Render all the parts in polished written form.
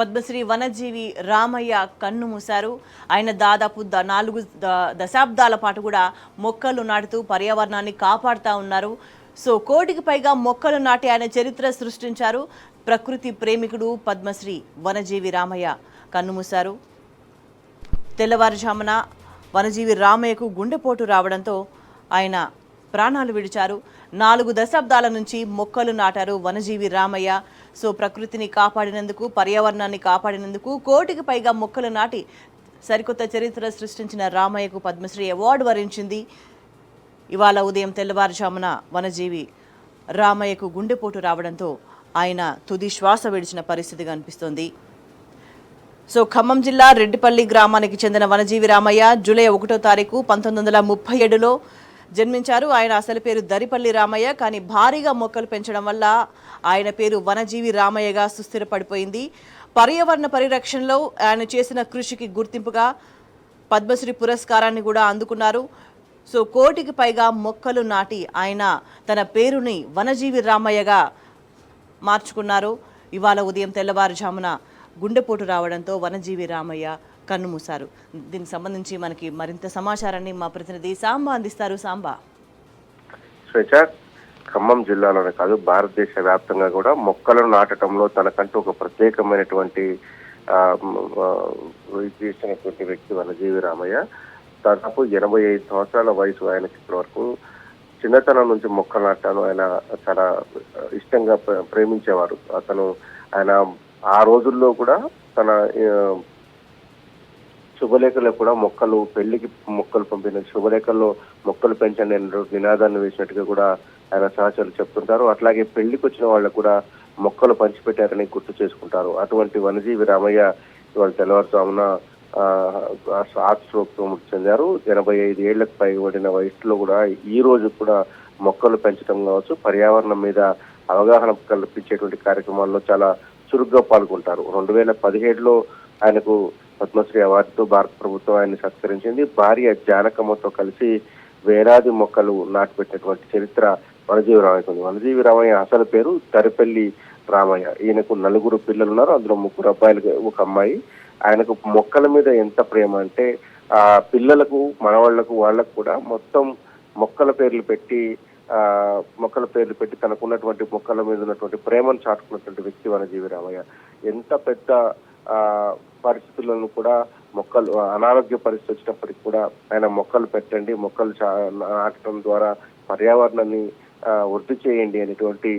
పద్మశ్రీ వనజీవి రామయ్య కన్ను మూశారు. ఆయన దాదాపు 4 దశాబ్దాల పాటు కూడా మొక్కలు నాటుతూ పర్యావరణాన్ని కాపాడుతూ ఉన్నారు. సో కోటికి పైగా మొక్కలు నాటి ఆయన చరిత్ర సృష్టించారు. ప్రకృతి ప్రేమికుడు పద్మశ్రీ వనజీవి రామయ్య కన్నుమూశారు. తెల్లవారుజామున వనజీవి రామయ్యకు గుండెపోటు రావడంతో ఆయన ప్రాణాలు విడిచారు. 4 దశాబ్దాల నుంచి మొక్కలు నాటారు వనజీవి రామయ్య. సో ప్రకృతిని కాపాడినందుకు, పర్యావరణాన్ని కాపాడినందుకు కోటికి పైగా మొక్కలు నాటి సరికొత్త చరిత్ర సృష్టించిన రామయ్యకు పద్మశ్రీ అవార్డు వరించింది. ఇవాళ ఉదయం తెల్లవారుజామున వనజీవి రామయ్యకు గుండెపోటు రావడంతో ఆయన తుది శ్వాస విడిచిన పరిస్థితి కనిపిస్తోంది. సో ఖమ్మం జిల్లా రెడ్డిపల్లి గ్రామానికి చెందిన వనజీవి రామయ్య జూలై 1వ తారీఖు 1937లో జన్మించారు. ఆయన అసలు పేరు దరిపల్లి రామయ్య. కానీ భారీగా మొక్కలు పెంచడం వల్ల ఆయన పేరు వనజీవి రామయ్యగా సుస్థిరపడిపోయింది. పర్యావరణ పరిరక్షణలో ఆయన చేసిన కృషికి గుర్తింపుగా పద్మశ్రీ పురస్కారాన్ని కూడా అందుకున్నారు. సో కోటికి పైగా మొక్కలు నాటి ఆయన తన పేరుని వనజీవి రామయ్యగా మార్చుకున్నారు. ఇవాళ ఉదయం తెల్లవారుజామున గుండెపోటు రావడంతో వనజీవి రామయ్య కన్నుమూశారు. దీనికి సంబంధించి మనకి మరింత సమాచారాన్ని మా ప్రతినిధి సాంబా అందిస్తారు. సాంబా. స్వేచ్ఛ ఖమ్మం జిల్లాలోనే కాదు, భారతదేశ వ్యాప్తంగా కూడా మొక్కలను నాటడంలో తనకంటూ ఒక ప్రత్యేకమైనటువంటి చేసినటువంటి వ్యక్తి వనజీవి రామయ్య. దాదాపు 85 సంవత్సరాల వయసు ఆయనకి ఇప్పటి వరకు. చిన్నతనం నుంచి మొక్కలు నాటాను ఆయన చాలా ఇష్టంగా ప్రేమించేవారు. ఆయన ఆ రోజుల్లో కూడా తన శుభలేఖలో కూడా మొక్కలు, పెళ్లికి మొక్కలు పంపిన శుభలేఖల్లో మొక్కలు పెంచండి అనే నినాదాన్ని వేసినట్టుగా కూడా ఆయన సహచరులు చెప్తుంటారు. అట్లాగే పెళ్లికి వచ్చిన వాళ్ళకు కూడా మొక్కలు పంచిపెట్టారని గుర్తు చేసుకుంటారు. అటువంటి వనజీవి రామయ్య ఇవాళ తెల్లవారుజామున హార్ట్ స్ట్రోక్ తో మృతి చెందారు. 85 ఏళ్లకు పైబడిన వయసులో కూడా ఈ రోజు కూడా మొక్కలు పెంచడం కావచ్చు, పర్యావరణం మీద అవగాహన కల్పించేటువంటి కార్యక్రమాల్లో చాలా చురుగ్గా పాల్గొంటారు. 2017లో ఆయనకు పద్మశ్రీ అవార్డుతో భారత ప్రభుత్వం ఆయన్ని సత్కరించింది. భార్య జానకమ్మతో కలిసి వేలాది మొక్కలు నాటిపెట్టినటువంటి చరిత్ర వనజీవి రామయ్య ఉంది. వనజీవి రామయ్య అసలు పేరు దరిపల్లి రామయ్య. ఈయనకు 4 పిల్లలు ఉన్నారు. అందులో 3 అబ్బాయిలు, 1 అమ్మాయి. ఆయనకు మొక్కల మీద ఎంత ప్రేమ అంటే ఆ పిల్లలకు, మనవాళ్లకు, వాళ్ళకు కూడా మొత్తం మొక్కల పేర్లు పెట్టి తనకున్నటువంటి మొక్కల మీద ఉన్నటువంటి ప్రేమను చాటుకున్నటువంటి వ్యక్తి వనజీవి రామయ్య. ఎంత పెద్ద పరిస్థితులను కూడా మొక్కలు, అనారోగ్య పరిస్థితి వచ్చినప్పటికీ కూడా ఆయన మొక్కలు పెట్టండి, మొక్కలు నాటడం ద్వారా పర్యావరణాన్ని వృద్ధి చేయండి అనేటువంటి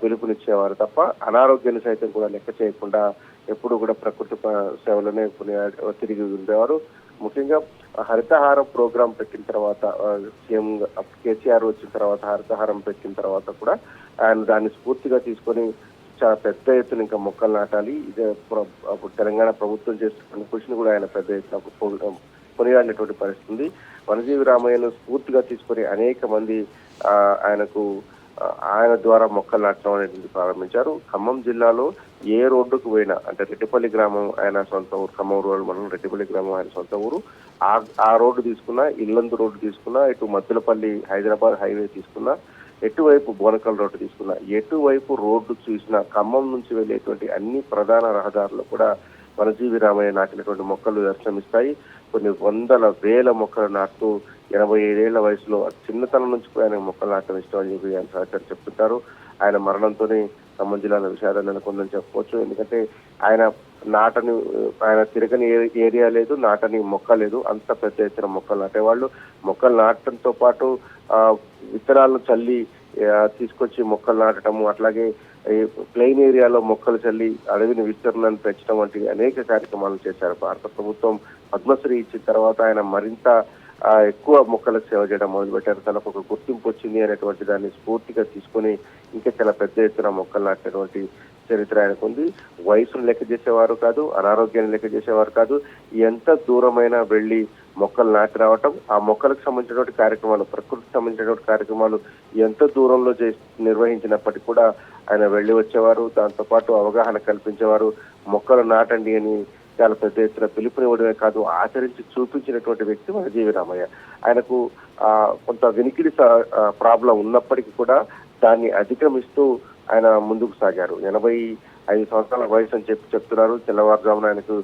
పిలుపునిచ్చేవారు తప్ప అనారోగ్యాన్ని సైతం కూడా లెక్క చేయకుండా ఎప్పుడు కూడా ప్రకృతి సేవలోనే తిరిగి ఉండేవారు. ముఖ్యంగా హరితహారం ప్రోగ్రాం పెట్టిన తర్వాత, సీఎం కేసీఆర్ వచ్చిన తర్వాత హరితహారం పెట్టిన తర్వాత కూడా ఆయన దాన్ని స్ఫూర్తిగా తీసుకొని చాలా పెద్ద ఎత్తున ఇంకా మొక్కలు నాటాలి, ఇదే తెలంగాణ ప్రభుత్వం చేస్తున్న కృషిని కూడా ఆయన పెద్ద ఎత్తున కొనియాడినటువంటి పరిస్థితి ఉంది. వనజీవి రామయ్యను స్ఫూర్తిగా తీసుకొని అనేక మంది ఆయన ద్వారా మొక్కలు నాటడం అనేది ప్రారంభించారు. ఖమ్మం జిల్లాలో ఏ రోడ్డుకు పోయినా, అంటే రెడ్డిపల్లి గ్రామం ఆయన సొంత ఊరు, ఖమ్మం రోడ్డు మనం రెడ్డిపల్లి గ్రామం ఆయన సొంత ఊరు. ఆ రోడ్డు తీసుకున్నా, ఇల్లందు రోడ్డు తీసుకున్నా, ఇటు మద్దులపల్లి హైదరాబాద్ హైవే తీసుకున్నా, ఎటువైపు బోనకల్ రోడ్డు తీసుకున్నా, ఎటువైపు రోడ్డు చూసినా ఖమ్మం నుంచి వెళ్ళేటువంటి అన్ని ప్రధాన రహదారులు కూడా వనజీవి రామయ్య నాటినటువంటి మొక్కలు దర్శనమిస్తాయి. కొన్ని వందల వేల మొక్కలు నాటుతూ 85 ఏళ్ల వయసులో చిన్నతనం నుంచి ఆయన మొక్కలు నాటడం ఇష్టం అని చెప్పి ఆయన సహచరులు చెప్తుంటారు. ఆయన మరణంతోనే ఖమ్మం జిల్లాలో విషాదం నెలకొందని చెప్పవచ్చు. ఎందుకంటే ఆయన తిరగని ఏరియా లేదు, నాటని మొక్క లేదు. అంత పెద్ద ఎత్తున మొక్కలు నాటేవాళ్ళు. మొక్కలు నాటడంతో పాటు విత్తనాలను చల్లి తీసుకొచ్చి మొక్కలు నాటడము, అట్లాగే ప్లెయిన్ ఏరియాలో మొక్కలు చల్లి అడవిని విస్తరణను పెంచడం వంటి అనేక కార్యక్రమాలు చేశారు. భారత ప్రభుత్వం పద్మశ్రీ ఇచ్చిన తర్వాత ఆయన మరింత ఎక్కువ మొక్కలకు సేవ చేయడం మొదలుపెట్టారు. తనకు ఒక గుర్తింపు వచ్చింది అనేటువంటి దాన్ని స్ఫూర్తిగా తీసుకొని ఇంకా చాలా పెద్ద ఎత్తున మొక్కలు నాటినటువంటి చరిత్ర ఆయనకు ఉంది. వయసును లెక్క చేసేవారు కాదు, అనారోగ్యాన్ని లెక్క చేసేవారు కాదు. ఎంత దూరమైనా వెళ్లి మొక్కలు నాటి రావటం, ఆ మొక్కలకు సంబంధించినటువంటి కార్యక్రమాలు, ప్రకృతికి సంబంధించినటువంటి కార్యక్రమాలు ఎంత దూరంలో నిర్వహించినప్పటికీ కూడా ఆయన వెళ్లి వచ్చేవారు. దాంతో పాటు అవగాహన కల్పించేవారు. మొక్కలు నాటండి అని చాలా పెద్ద ఎత్తున పిలుపునివ్వడమే కాదు, ఆచరించి చూపించినటువంటి వ్యక్తి వనజీవి రామయ్య. ఆయనకు కొంత వినికిడి ప్రాబ్లం ఉన్నప్పటికీ కూడా దాన్ని అధిగమిస్తూ ఆయన ముందుకు సాగారు. 5 సంవత్సరాల వయసు అని చెప్తున్నారు. తెల్లవారుజామున ఆయనకు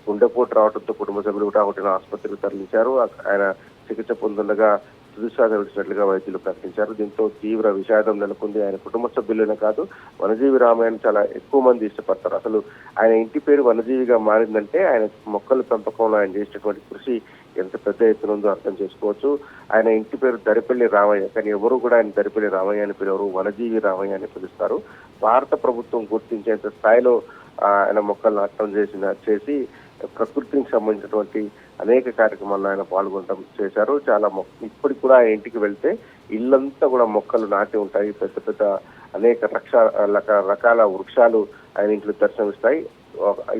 గుండెపోటు రావడంతో కుటుంబ సభ్యులు కూడా ఒకటిన ఆసుపత్రికి తరలించారు. ఆయన చికిత్స పొందుండగా తుదిశ్వాస విడిచినట్లుగా వైద్యులు ప్రకటించారు. దీంతో తీవ్ర విషాదం నెలకొంది. ఆయన కుటుంబ సభ్యులనే కాదు, వనజీవి రామయ్యను చాలా ఎక్కువ మంది ఇష్టపడతారు. అసలు ఆయన ఇంటి పేరు వనజీవిగా మారిందంటే ఆయన మొక్కల పెంపకంలో ఆయన చేసినటువంటి కృషి ఎంత పెద్ద ఎత్తున ఉందో అర్థం చేసుకోవచ్చు. ఆయన ఇంటి పేరు దరిపల్లి రామయ్య, కానీ ఎవరు కూడా ఆయన దరిపల్లి రామయ్య అని పిలవరు, వనజీవి రామయ్య అని పిలుస్తారు. భారత ప్రభుత్వం గుర్తించేంత స్థాయిలో ఆయన మొక్కలు నాటడం చేసి ప్రకృతికి సంబంధించినటువంటి అనేక కార్యక్రమాల్లో ఆయన పాల్గొనడం చేశారు. చాలా ఇప్పటికి కూడా ఆయన ఇంటికి వెళ్తే ఇల్లంతా కూడా మొక్కలు నాటి ఉంటాయి. పెద్ద పెద్ద అనేక రకాల వృక్షాలు ఆయన ఇంట్లో దర్శనమిస్తాయి.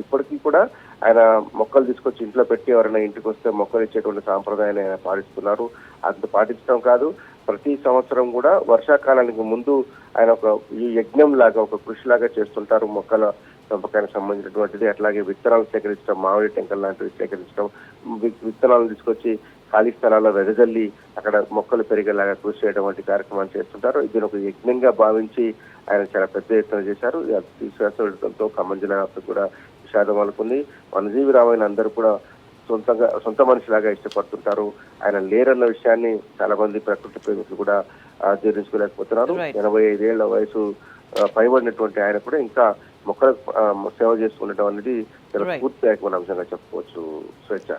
ఇప్పటికీ కూడా ఆయన మొక్కలు తీసుకొచ్చి ఇంట్లో పెట్టి ఎవరైనా ఇంటికి వస్తే మొక్కలు ఇచ్చేటువంటి సాంప్రదాయాన్ని ఆయన పాటిస్తున్నారు. అంత పాటించడం కాదు, ప్రతి సంవత్సరం కూడా వర్షాకాలానికి ముందు ఆయన ఒక ఈ యజ్ఞం లాగా, ఒక కృషి లాగా చేస్తుంటారు మొక్కల పెంపకానికి సంబంధించినటువంటిది. అట్లాగే విత్తనాలు సేకరించడం, మామిడి టెంకల్ లాంటివి సేకరించడం, విత్తనాలను తీసుకొచ్చి ఖాళీ స్థలాల్లో వెదజల్లి అక్కడ మొక్కలు పెరిగేలాగా కృషి చేయడం వంటి కార్యక్రమాలు చేస్తుంటారు. ఇది ఒక యజ్ఞంగా భావించి ఆయన చాలా పెద్ద ఎత్తున చేశారు. విశ్వాసంతో ఖమ్మం జిల్లా కూడా విషాదం అనుకుంది. వనజీవి రామయ్యను అందరూ కూడా సొంత మనిషిలాగా ఇష్టపడుతుంటారు. ఆయన లేరన్న విషయాన్ని చాలా మంది ప్రకృతి ప్రేమికులు కూడా జీర్ణించుకోలేకపోతున్నారు. 85 ఏళ్ల వయసు పైబడినటువంటి ఆయన కూడా ఇంకా మొక్కలకు సేవ చేసుకుండటం అనేది చాలా స్ఫూర్తిదాయకమైన అంశంగా చెప్పుకోవచ్చు. స్వేచ్ఛ.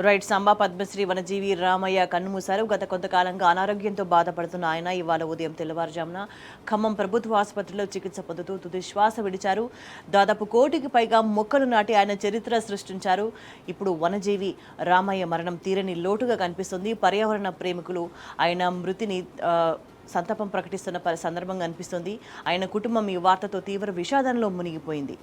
రైట్. సంబా పద్మశ్రీ వనజీవి రామయ్య కన్నుమూశారు. గత కొంతకాలంగా అనారోగ్యంతో బాధపడుతున్న ఆయన ఇవాళ ఉదయం తెల్లవారుజామున ఖమ్మం ప్రభుత్వ ఆసుపత్రిలో చికిత్స పొందుతూ తుది శ్వాస విడిచారు. దాదాపు 1 కోటికి పైగా మొక్కలు నాటి ఆయన చరిత్ర సృష్టించారు. ఇప్పుడు వనజీవి రామయ్య మరణం తీరని లోటుగా కనిపిస్తుంది. పర్యావరణ ప్రేమికులు ఆయన మృతిని సంతాపం ప్రకటిస్తున్న సందర్భంగా అనిపిస్తుంది. ఆయన కుటుంబం ఈ వార్తతో తీవ్ర విషాదంలో మునిగిపోయింది.